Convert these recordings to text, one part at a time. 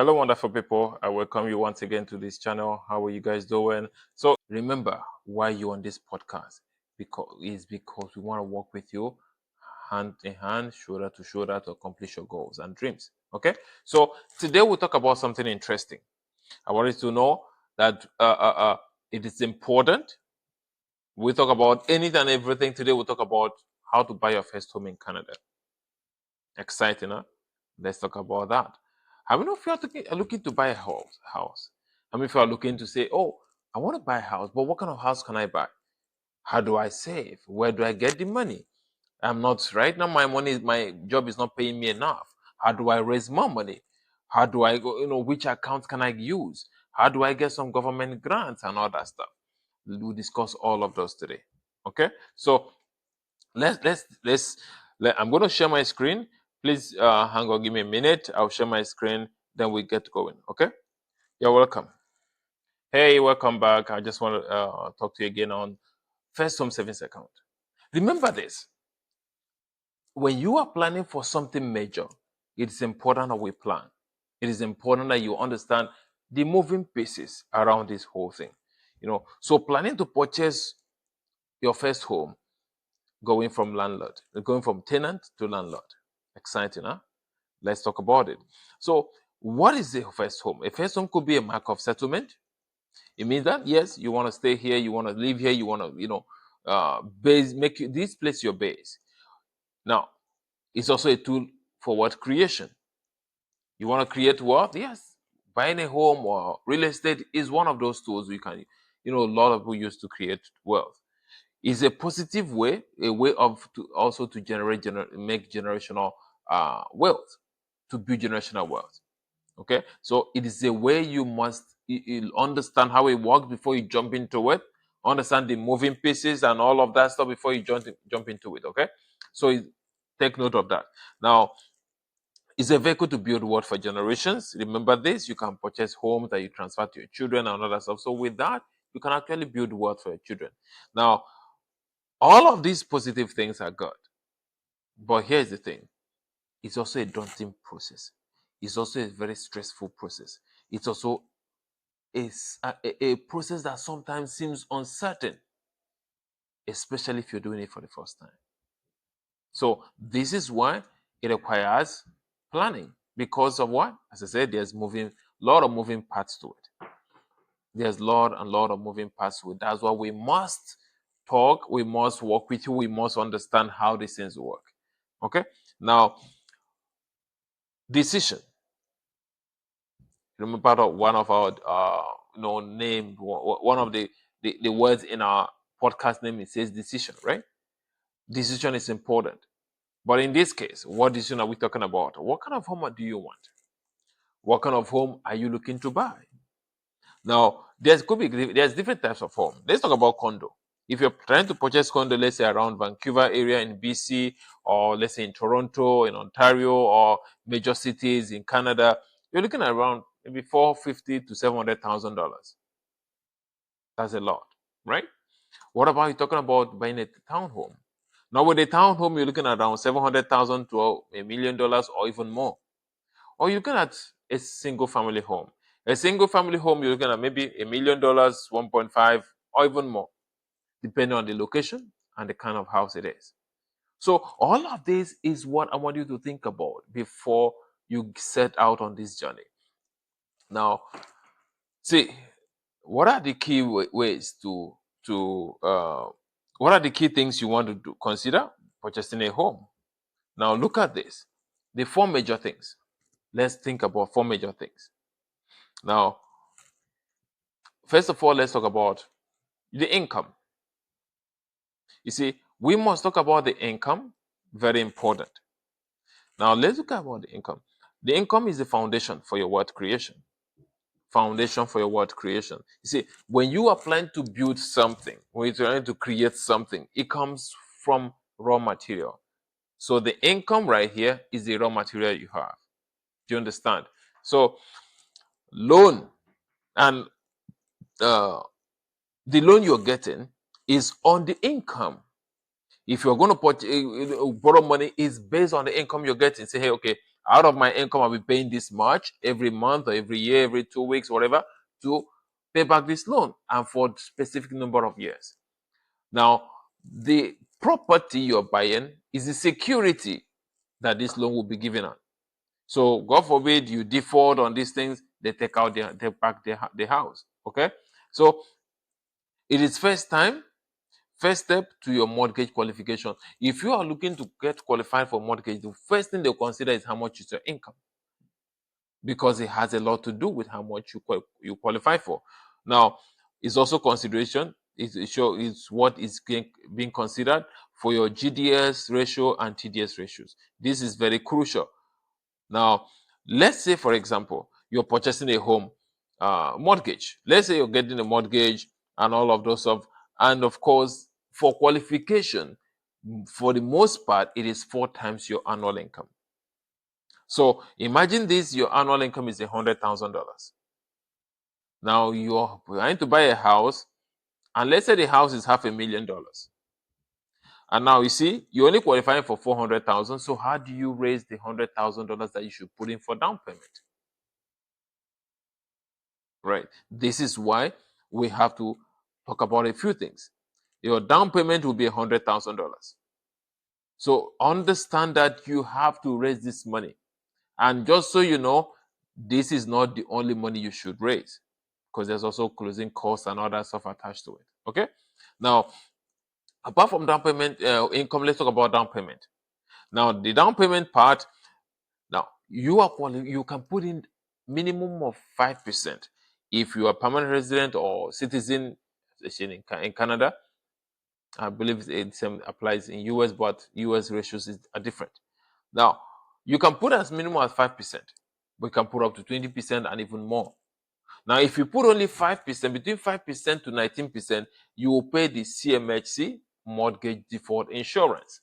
Hello, wonderful people. I welcome you once again to this channel. How are you guys doing? So remember why you're on this podcast because we want to work with you hand in hand, shoulder to shoulder to accomplish your goals and dreams. Okay. So today we'll talk about something interesting. I want you to know that it is important. We talk about anything and everything. Today we'll talk about how to buy your first home in Canada. Exciting, huh? Let's talk about that. How many of you are looking to buy a house? How many of you are looking to say, oh, I want to buy a house, but what kind of house can I buy? How do I save? Where do I get the money? I'm not right now. My job is not paying me enough. How do I raise more money? How do I go? Which account can I use? How do I get some government grants and all that stuff? We'll discuss all of those today. Okay, so I'm going to share my screen. Please hang on, give me a minute. I'll share my screen, then we get going. Okay, you're welcome. Hey, welcome back. I just want to talk to you again on first home savings account. Remember this: when you are planning for something major, it is important that we plan. It is important that you understand the moving pieces around this whole thing. So planning to purchase your first home, going from tenant to landlord. Exciting, huh? Let's talk about it. So, what is a first home? A first home could be a mark of settlement. It means that yes, you want to stay here, you want to live here, you want to, make this place your base. Now, it's also a tool for wealth creation. You want to create wealth? Yes. Buying a home or real estate is one of those tools you can, a lot of people use to create wealth. Is a positive way, a way of to make generational wealth, to build generational wealth. Okay, so it is a way you must you understand how it works before you jump into it. Understand the moving pieces and all of that stuff before you jump into it. Okay, so take note of that. Now, it's a vehicle to build wealth for generations. Remember this: you can purchase homes that you transfer to your children and other stuff. So with that, you can actually build wealth for your children. Now, all of these positive things are good. But here's the thing: it's also a daunting process. It's also a very stressful process. It's also a process that sometimes seems uncertain, especially if you're doing it for the first time. So, this is why it requires planning because of what? As I said, there's lot of moving parts to it. There's lot of moving parts to it. That's why we must talk, we must work with you, we must understand how these things work. Okay, now decision. Remember one of our name, one of the words in our podcast name, it says decision, right? Decision is important. But in this case, what decision are we talking about? What kind of home do you want? What kind of home are you looking to buy? Now, there's different types of home. Let's talk about condo. If you're trying to purchase condo, let's say around Vancouver area in BC, or let's say in Toronto, in Ontario, or major cities in Canada, you're looking at around maybe $450,000 to $700,000. That's a lot, right? What about you talking about buying a townhome? Now, with a townhome, you're looking at around $700,000 to $1 million or even more. Or you're looking at a single family home. A single family home, you're looking at maybe $1 million, 1.5, or even more, depending on the location and the kind of house it is. So, all of this is what I want you to think about before you set out on this journey. Now, see, what are the key ways what are the key things you want to consider purchasing a home? Now, look at this: the four major things. Let's think about four major things. Now, first of all, let's talk about the income. You see, we must talk about the income, very important. Now, let's look about the income. The income is the foundation for your wealth creation. Foundation for your wealth creation. You see, when you are planning to build something, when you're trying to create something, it comes from raw material. So the income right here is the raw material you have. Do you understand? So loan and the loan you're getting is on the income. If you're going to borrow money, is based on the income you're getting. Say, hey, okay, Out of my income, I'll be paying this much every month or every year, every 2 weeks, whatever, to pay back this loan and for specific number of years. Now, the property you're buying is the security that this loan will be given on. So, God forbid you default on these things, they take back the house. Okay, so it is first step to your mortgage qualification. If you are looking to get qualified for mortgage, the first thing they'll consider is how much is your income, because it has a lot to do with how much you qualify for. Now, it's also consideration. It's what is being considered for your GDS ratio and TDS ratios. This is very crucial. Now, let's say, for example, you're purchasing a home mortgage. Let's say you're getting a mortgage and all of those stuff. And of course, for qualification, for the most part, it is 4 times your annual income. So imagine this, your annual income is $100,000. Now you're trying to buy a house, and let's say the house is $500,000. And now you see, you're only qualifying for 400,000. So how do you raise the $100,000 that you should put in for down payment? Right. This is why we have to talk about a few things. Your down payment will be $100,000. So understand that you have to raise this money. And just so you know, this is not the only money you should raise, because there's also closing costs and other stuff attached to it. Okay. Now, apart from down payment income, let's talk about down payment. Now, the down payment part. Now, you can put in minimum of 5% if you are permanent resident or citizen. In Canada, I believe it same applies in US, but US ratios are different. Now, you can put as minimum as 5%. We can put up to 20% and even more. Now, if you put only 5%, between 5% to 19%, you will pay the CMHC, mortgage default insurance.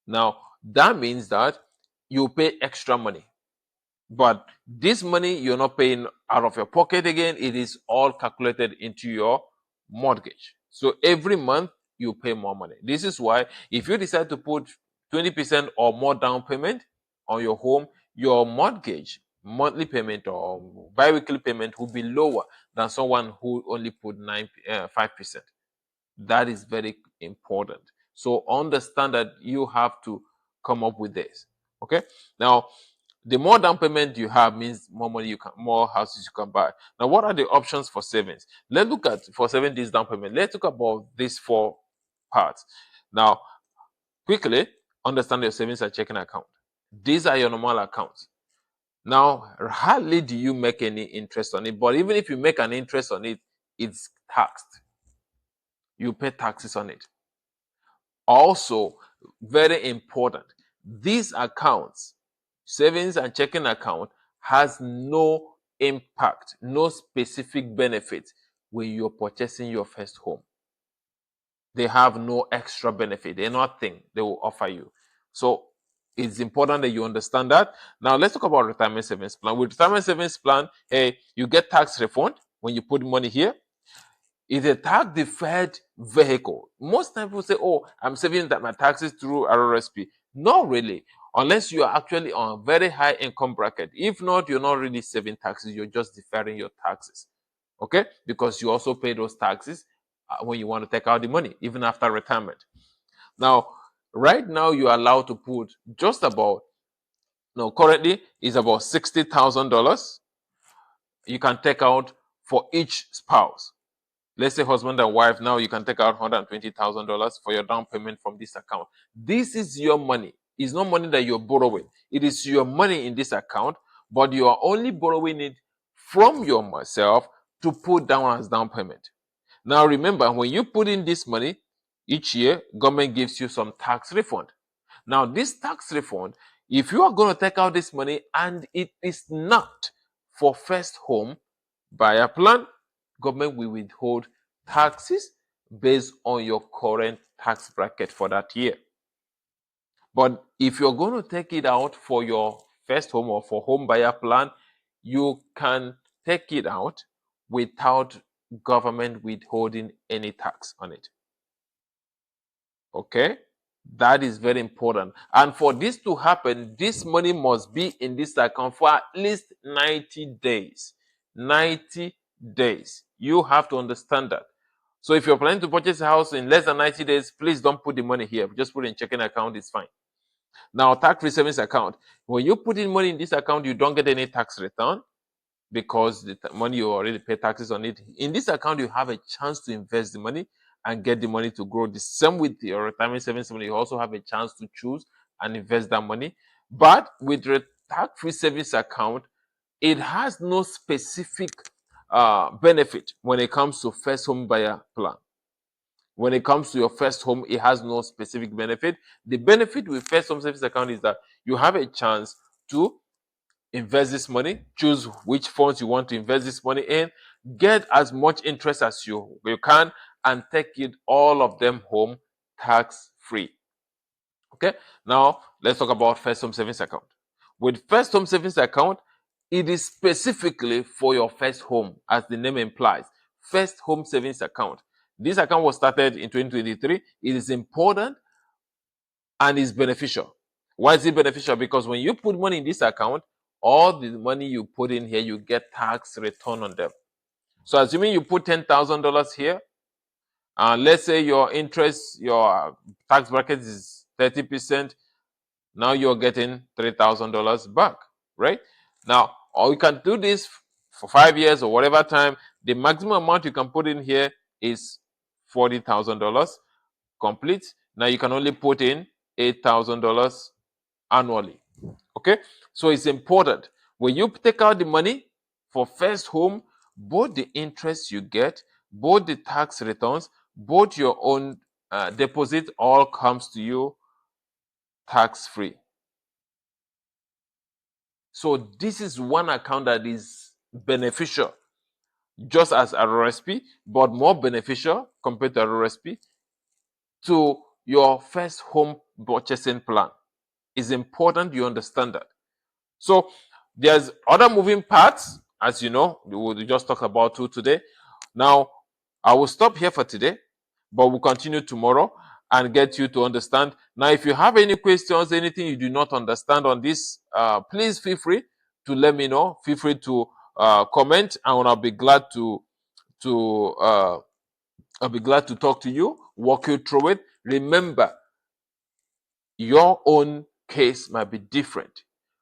Now, that means that you pay extra money. But this money you're not paying out of your pocket again, it is all calculated into your mortgage. So every month you pay more money. This is why if you decide to put 20% or more down payment on your home, your mortgage monthly payment or bi-weekly payment will be lower than someone who only put 5%. That is very important. So understand that you have to come up with this. Okay. Now, the more down payment you have means more houses you can buy. Now, what are the options for savings? Let's look at for saving this down payment. Let's talk about these 4 parts. Now, quickly understand your savings and checking account. These are your normal accounts. Now, hardly do you make any interest on it, but even if you make an interest on it, it's taxed. You pay taxes on it. Also, very important, these accounts, savings and checking account, has no impact, no specific benefit when you're purchasing your first home. They have no extra benefit. They're nothing they will offer you. So it's important that you understand that. Now let's talk about retirement savings plan. With retirement savings plan, hey, you get tax refund when you put money here. It's a tax deferred vehicle. Most times people say, "Oh, I'm saving my taxes through RRSP." Not really, unless you are actually on a very high income bracket. If not, you're not really saving taxes. You're just deferring your taxes, okay? Because you also pay those taxes when you want to take out the money, even after retirement. Now, right now, you're allowed to put just about. No, currently is about $60,000. You can take out for each spouse. Let's say husband and wife, now you can take out $120,000 for your down payment from this account. This is your money. It's not money that you're borrowing. It is your money in this account, but you are only borrowing it from yourself to put down as down payment. Now remember, when you put in this money, each year, government gives you some tax refund. Now, this tax refund, if you are going to take out this money and it is not for first home buyer plan, government will withhold taxes based on your current tax bracket for that year. But if you're going to take it out for your first home or for home buyer plan, you can take it out without government withholding any tax on it. Okay? That is very important. And for this to happen, this money must be in this account for at least 90 days. 90 days. You have to understand that. So if you're planning to purchase a house in less than 90 days, please don't put the money here. Just put it in checking account, it's fine. Now, tax-free savings account. When you put in money in this account, you don't get any tax return because the money you already pay taxes on it. In this account, you have a chance to invest the money and get the money to grow. The same with your retirement savings money, you also have a chance to choose and invest that money. But with the tax-free savings account, it has no specific benefit when it comes to first home buyer plan. When it comes to your first home, it has no specific benefit. The benefit with first home savings account is that you have a chance to invest this money, choose which funds you want to invest this money in, get as much interest as you can, and take it all of them home tax free. Okay, now let's talk about first home savings account. With first home savings account, it is specifically for your first home, as the name implies. First home savings account. This account was started in 2023. It is important and is beneficial. Why is it beneficial? Because when you put money in this account, all the money you put in here, you get tax return on them. So assuming you put $10,000 here, let's say your interest, your tax bracket is 30%. Now you're getting $3,000 back, right? Now, or you can do this for 5 years or whatever time. The maximum amount you can put in here is $40,000 complete. Now you can only put in $8,000 annually. Okay, so it's important when you take out the money for first home, both the interest you get, both the tax returns, both your own deposit, all comes to you tax free. So this is one account that is beneficial, just as RRSP, but more beneficial compared to RRSP to your first home purchasing plan. It's important you understand that. So there's other moving parts, as you know, we just talked about two today. Now, I will stop here for today, but we'll continue tomorrow and get you to understand. Now, if you have any questions, anything you do not understand on this, please feel free to let me know. Feel free to comment, and I'll be glad to I'll be glad to talk to you, walk you through it. Remember, your own case might be different.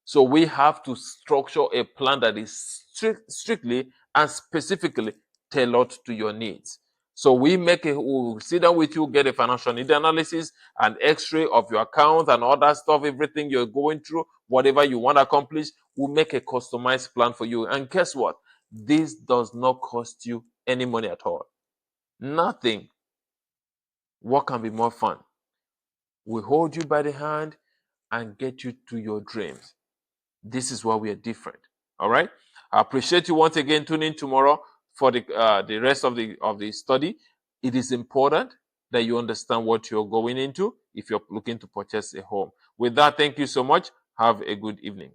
So we have to structure a plan that is strictly and specifically tailored to your needs. So we'll sit down with you, get a financial need analysis, an x-ray of your account and all that stuff, everything you're going through, whatever you want to accomplish, we'll make a customized plan for you. And guess what? This does not cost you any money at all. Nothing. What can be more fun? We hold you by the hand and get you to your dreams. This is why we are different. All right. I appreciate you once again. Tune in tomorrow for the rest of the study. It is important that you understand what you're going into if you're looking to purchase a home. With that, thank you so much. Have a good evening.